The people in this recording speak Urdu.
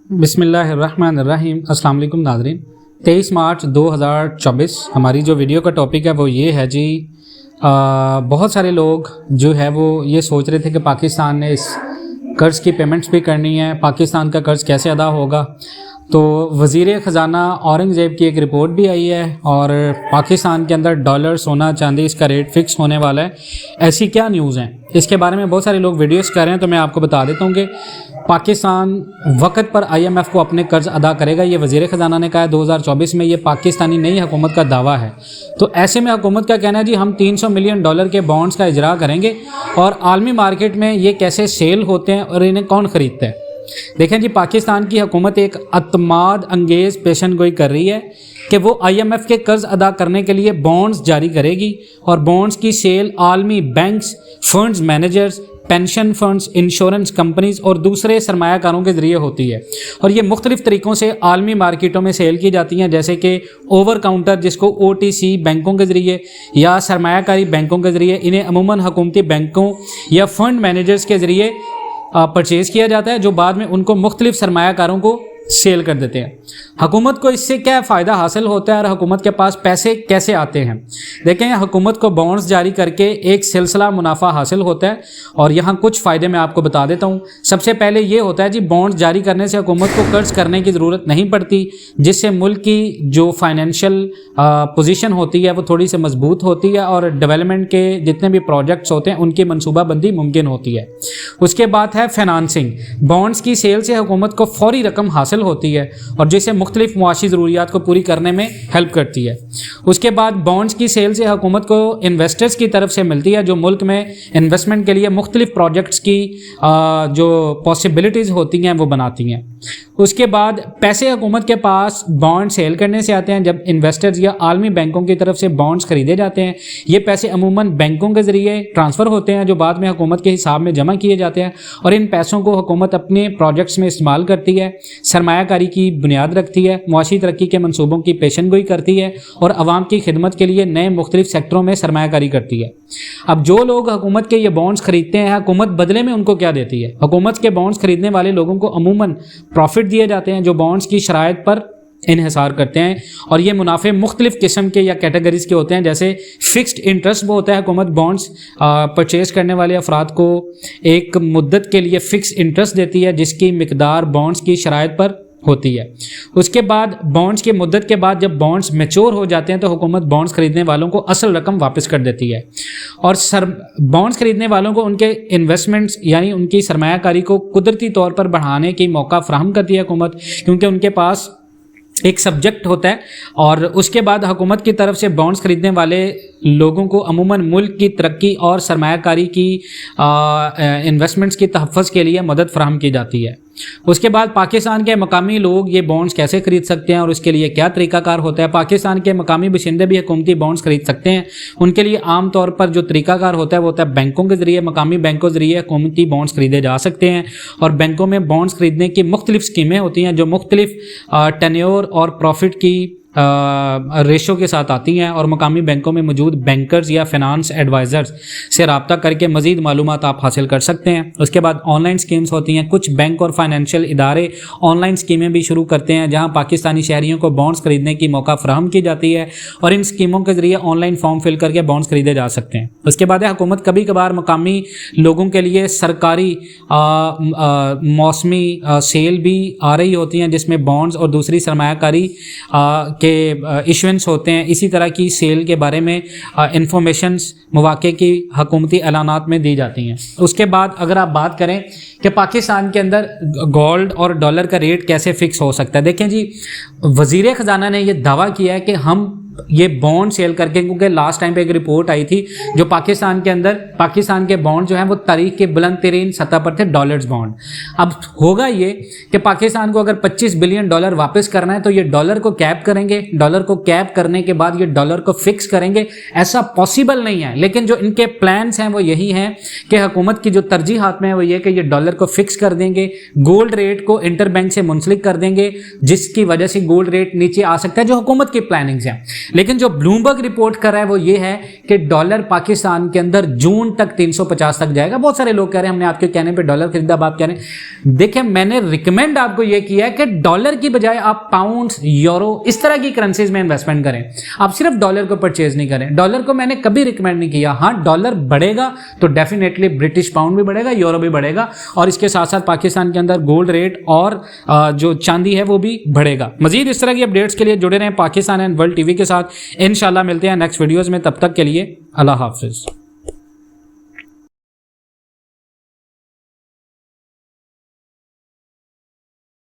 بسم اللہ الرحمن الرحیم۔ السلام علیکم ناظرین۔ 23 مارچ 2024 ہماری جو ویڈیو کا ٹاپک ہے وہ یہ ہے جی، بہت سارے لوگ جو ہے وہ یہ سوچ رہے تھے کہ پاکستان نے اس قرض کی پیمنٹس بھی کرنی ہے، پاکستان کا قرض کیسے ادا ہوگا۔ تو وزیر خزانہ اورنگزیب کی ایک رپورٹ بھی آئی ہے اور پاکستان کے اندر ڈالر، سونا، چاندی اس کا ریٹ فکس ہونے والا ہے۔ ایسی کیا نیوز ہیں، اس کے بارے میں بہت سارے لوگ ویڈیوز کر رہے ہیں، تو میں آپ کو بتا دیتا ہوں کہ پاکستان وقت پر IMF کو اپنے قرض ادا کرے گا، یہ وزیر خزانہ نے کہا ہے 2024 میں، یہ پاکستانی نئی حکومت کا دعویٰ ہے۔ تو ایسے میں حکومت کا کہنا ہے جی ہم 300 ملین ڈالر کے بانڈز کا اجرا کریں گے، اور عالمی مارکیٹ میں یہ کیسے سیل ہوتے ہیں اور انہیں کون خریدتا ہے۔ دیکھیں جی، پاکستان کی حکومت ایک اعتماد انگیز پیشن گوئی کر رہی ہے کہ وہ IMF کے قرض ادا کرنے کے لیے بانڈز جاری کرے گی، اور بانڈز کی سیل عالمی banks, funds managers, pension funds, insurance companies اور دوسرے سرمایہ کاروں کے ذریعے ہوتی ہے، اور یہ مختلف طریقوں سے عالمی مارکیٹوں میں سیل کی جاتی ہیں، جیسے کہ اوور کاؤنٹر جس کو OTC بینکوں کے ذریعے یا سرمایہ کاری بینکوں کے ذریعے، انہیں عموماً حکومتی بینکوں یا فنڈ مینیجرز کے ذریعے پرچیز کیا جاتا ہے، جو بعد میں ان کو مختلف سرمایہ کاروں کو سیل کر دیتے ہیں۔ حکومت کو اس سے کیا فائدہ حاصل ہوتا ہے اور حکومت کے پاس پیسے کیسے آتے ہیں؟ دیکھیں، حکومت کو بانڈز جاری کر کے ایک سلسلہ منافع حاصل ہوتا ہے، اور یہاں کچھ فائدے میں آپ کو بتا دیتا ہوں۔ سب سے پہلے یہ ہوتا ہے جی، بانڈز جاری کرنے سے حکومت کو قرض کرنے کی ضرورت نہیں پڑتی، جس سے ملک کی جو فائنینشیل پوزیشن ہوتی ہے وہ تھوڑی سی مضبوط ہوتی ہے، اور ڈیولپمنٹ کے جتنے بھی پروجیکٹس ہوتے ہیں ان کی منصوبہ بندی ممکن ہوتی ہے۔ اس کے بعد ہے فنانسنگ۔ بانڈز کی سیل سے حکومت کو فوری رقم حاصل ہوتی ہے، اور جسے مختلف معاشی ضروریات کو پوری کرنے میں ہیلپ کرتی ہے۔ اس کے بعد بانڈز کی سیل سے حکومت کو انویسٹرز کی طرف سے ملتی ہے، جو ملک میں انویسٹمنٹ کے لیے مختلف پروجیکٹس کی جو پاسبلٹیز ہوتی ہیں وہ بناتی ہیں۔ اس کے بعد پیسے حکومت کے پاس بانڈ سیل کرنے سے آتے ہیں، جب انویسٹرز یا عالمی بینکوں کی طرف سے بانڈز خریدے جاتے ہیں۔ یہ پیسے عموماً بینکوں کے ذریعے ٹرانسفر ہوتے ہیں، جو بعد میں حکومت کے حساب میں جمع کیے جاتے ہیں، اور ان پیسوں کو حکومت اپنے پروجیکٹس میں استعمال کرتی ہے، سرمایہ کاری کی بنیاد رکھتی ہے، معاشی ترقی کے منصوبوں کی پیشن گوئی کرتی ہے، اور عوام کی خدمت کے لیے نئے مختلف سیکٹروں میں سرمایہ کاری کرتی ہے۔ اب جو لوگ حکومت کے یہ بانڈز خریدتے ہیں، حکومت بدلے میں ان کو کیا دیتی ہے؟ حکومت کے بانڈز خریدنے والے لوگوں کو عموماً پروفٹ دیے جاتے ہیں، جو بانڈز کی شرائط پر انحصار کرتے ہیں، اور یہ منافع مختلف قسم کے یا کیٹیگریز کے ہوتے ہیں، جیسے فکسڈ انٹرسٹ وہ ہوتا ہے، حکومت بانڈز پرچیز کرنے والے افراد کو ایک مدت کے لیے فکس انٹرسٹ دیتی ہے، جس کی مقدار بانڈز کی شرائط پر ہوتی ہے۔ اس کے بعد بانڈز کی مدت کے بعد جب بانڈز میچور ہو جاتے ہیں تو حکومت بانڈز خریدنے والوں کو اصل رقم واپس کر دیتی ہے، اور بانڈز خریدنے والوں کو ان کے انویسٹمنٹس یعنی ان کی سرمایہ کاری کو قدرتی طور پر بڑھانے کی موقع فراہم کرتی ہے حکومت، کیونکہ ان کے پاس ایک سبجیکٹ ہوتا ہے۔ اور اس کے بعد حکومت کی طرف سے بانڈز خریدنے والے لوگوں کو عموماً ملک کی ترقی اور سرمایہ کاری کی انویسٹمنٹس کی تحفظ کے لیے مدد فراہم کی جاتی ہے۔ اس کے بعد پاکستان کے مقامی لوگ یہ بانڈز کیسے خرید سکتے ہیں اور اس کے لیے کیا طریقہ کار ہوتا ہے؟ پاکستان کے مقامی باشندے بھی حکومتی بانڈز خرید سکتے ہیں۔ ان کے لیے عام طور پر جو طریقہ کار ہوتا ہے وہ ہوتا ہے بینکوں کے ذریعے، مقامی بینکوں کے ذریعے حکومتی بانڈز خریدے جا سکتے ہیں، اور بینکوں میں بانڈز خریدنے کی مختلف اسکیمیں ہوتی ہیں، جو مختلف ٹینیور اور پروفٹ کی ریشو کے ساتھ آتی ہیں، اور مقامی بینکوں میں موجود بینکرز یا فنانس ایڈوائزرز سے رابطہ کر کے مزید معلومات آپ حاصل کر سکتے ہیں۔ اس کے بعد آن لائن سکیمز ہوتی ہیں، کچھ بینک اور فائنینشیل ادارے آن لائن سکیمیں بھی شروع کرتے ہیں، جہاں پاکستانی شہریوں کو بانڈز خریدنے کی موقع فراہم کی جاتی ہے، اور ان سکیموں کے ذریعے آن لائن فارم فل کر کے بانڈز خریدے جا سکتے ہیں۔ اس کے بعد حکومت کبھی کبھار مقامی لوگوں کے لیے سرکاری موسمی سیل بھی آ رہی ہوتی ہیں، جس میں بانڈز اور دوسری سرمایہ کاری کے ایشوینس ہوتے ہیں۔ اسی طرح کی سیل کے بارے میں انفارمیشنز مواقع کی حکومتی اعلانات میں دی جاتی ہیں۔ اس کے بعد اگر آپ بات کریں کہ پاکستان کے اندر گولڈ اور ڈالر کا ریٹ کیسے فکس ہو سکتا ہے، دیکھیں جی، وزیر خزانہ نے یہ دعویٰ کیا ہے کہ ہم یہ بانڈ سیل کر کے، کیونکہ لاسٹ ٹائم پہ ایک رپورٹ آئی تھی جو پاکستان کے اندر پاکستان کے بانڈ جو ہیں وہ تاریخ کے بلند ترین سطح پر تھے، ڈالرز بانڈ۔ اب ہوگا یہ کہ پاکستان کو اگر 25 بلین ڈالر واپس کرنا ہے تو یہ ڈالر کو کیپ کریں گے، ڈالر کو کیپ کرنے کے بعد یہ ڈالر کو فکس کریں گے۔ ایسا پاسبل نہیں ہے، لیکن جو ان کے پلانس ہیں وہ یہی ہیں کہ حکومت کی جو ترجیحات میں وہ یہ کہ یہ ڈالر کو فکس کر دیں گے، گولڈ ریٹ کو انٹر بینک سے منسلک کر دیں گے، جس کی وجہ سے گولڈ ریٹ نیچے آ سکتا ہے، جو حکومت کی پلاننگز ہیں۔ لیکن جو بلومبرگ رپورٹ کر رہا ہے وہ یہ ہے کہ ڈالر پاکستان کے اندر جون تک 350 تک جائے گا. بہت سارے لوگ کہہ رہے ہیں ہم نے آپ کے کہنے پہ ڈالر خریدا, اب آپ کہہ رہے ہیں. دیکھیں میں نے ریکمینڈ آپ کو یہ کیا ہے کہ ڈالر کی بجائے آپ پاؤنڈ, یورو, اس طرح کی کرنسیز میں انویسٹمنٹ کریں. آپ صرف ڈالر کو پرچیز نہیں کریں. ڈالر کو میں نے کبھی ریکمینڈ نہیں کیا. ہاں ڈالر بڑھے گا تو ڈیفینیٹلی برٹش پاؤنڈ بھی بڑھے گا, یورو بھی بڑھے گا, اور اس کے ساتھ ساتھ پاکستان کے اندر گولڈ ریٹ اور جو چاندی ہے وہ بھی بڑھے گا. مزید اس طرح کی اپڈیٹس کے لیے جڑے رہیں Pakistan and world T V کے ساتھ. انشاءاللہ ملتے ہیں نیکسٹ ویڈیوز میں, تب تک کے لیے اللہ حافظ.